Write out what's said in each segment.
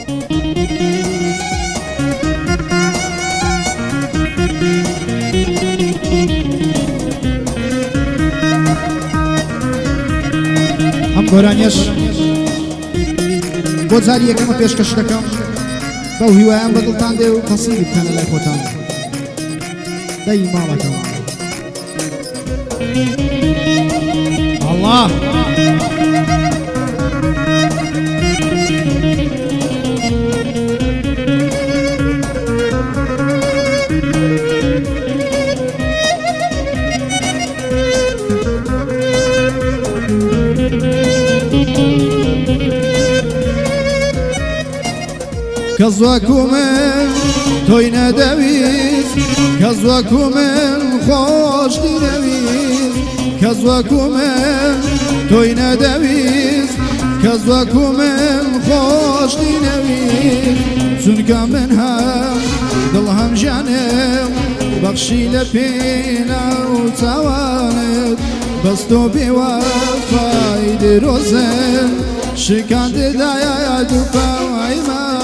ئەم گۆرانیەش بۆ جاری یەکەمە پێشکەش دەکەم بەو هیوایان بەدڵتان دێ و تەسیری بکەنە لای خۆتان دەی ماڵەکەم الله کەس وەکو من تۆی نەدەویست کەس وەکو من خۆشتی نەویست کەس وەکو من تۆی نەدەویست کەس وەکو من خۆشتی نەویست چونکە من هەم دڵ هەم ژیانم بەخشی لە پێنا و چاوانت بەس تۆ بێوەفای درۆزن شکانددایە دووپەوایمانت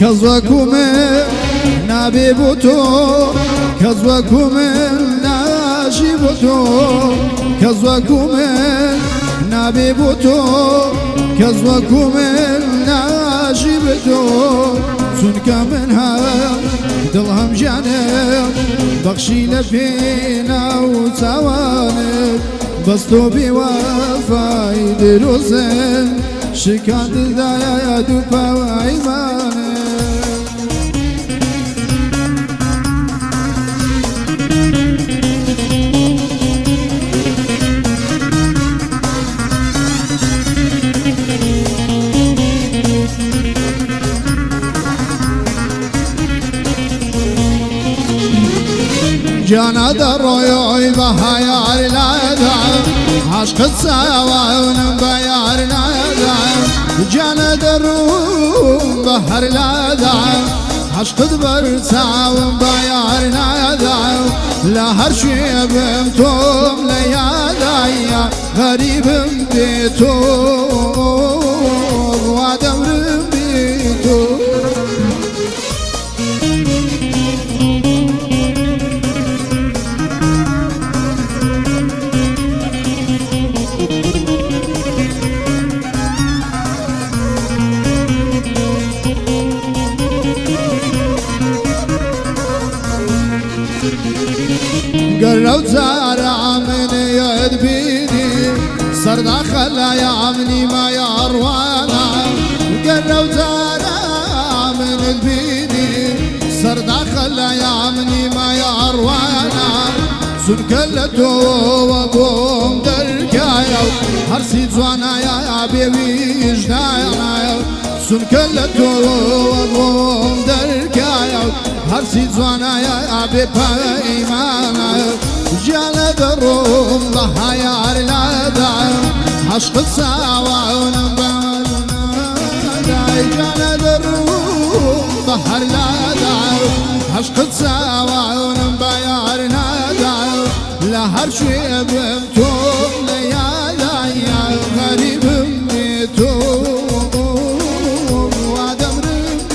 کەس وەکو من نابێ بۆ تۆ کەس وەکو من ناژی بۆ تۆ کەس وەکو من نابێ بۆ تۆ کەس وەکو من ناژی بۆ تۆ چونکە من هەم دڵ هەم ژیانم بەخشی لە پێنا و چاوانت بەس تۆ بێوەفای درۆزن شکانددایە دووپەوایمانت جانا دڕۆی بە هەیار لایەدا عاشقت چاوانم بە یار لایەدا جانا دەڕوم بە هەر لایەدا عاشقت بەرچاوم بە یار لایەدا لە هەر شوێ بم تۆم لە یادایە غەریبم بێ تۆ وا دەورم بێ تۆ قرب زارع من يدبيني سرداخل يا مني ما يروانا قرب زارع من يدبيني سرداخل يا مني ما يروانا سنكلتو وقوم دركايا هرسي جوانا يا بيبي جدايا سنكلتو وقوم دركايا هرسي جوانا يا بيبايمانا جانا دروم بهايار لادا عشق ساوان جانا دروم بهار لادا عشق ساوان بيار نادا لهر شوي بمتوم ليالا يا غريب ميتوم وادم رميتوم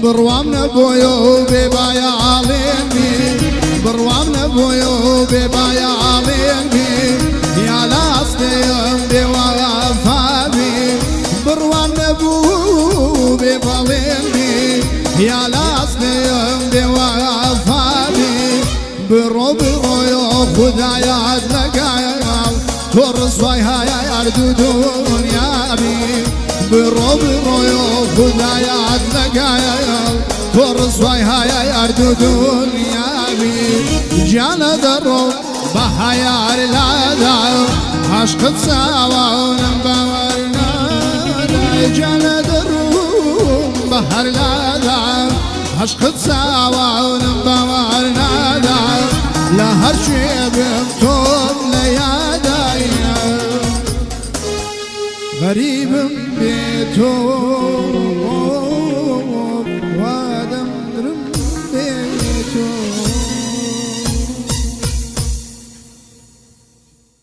بروام نبويو ببايا علمي بروام نبويو ببايا علمي يا لاستيم بوافابي بروام نبو ببالمي يا لاستيم بوافابي برو برو يا خدايا لقايا ترصوي هاي أرض دنيا بي برو برو يا خدايا لقايا ترصوي هاي أرض دنيا بي جانا درو بحيار لادا عشق سوا ونبورنا جانا درو بحر لادا عشق سوا ونبورنا لا هرشي بمتون ليادايا غريب بيتون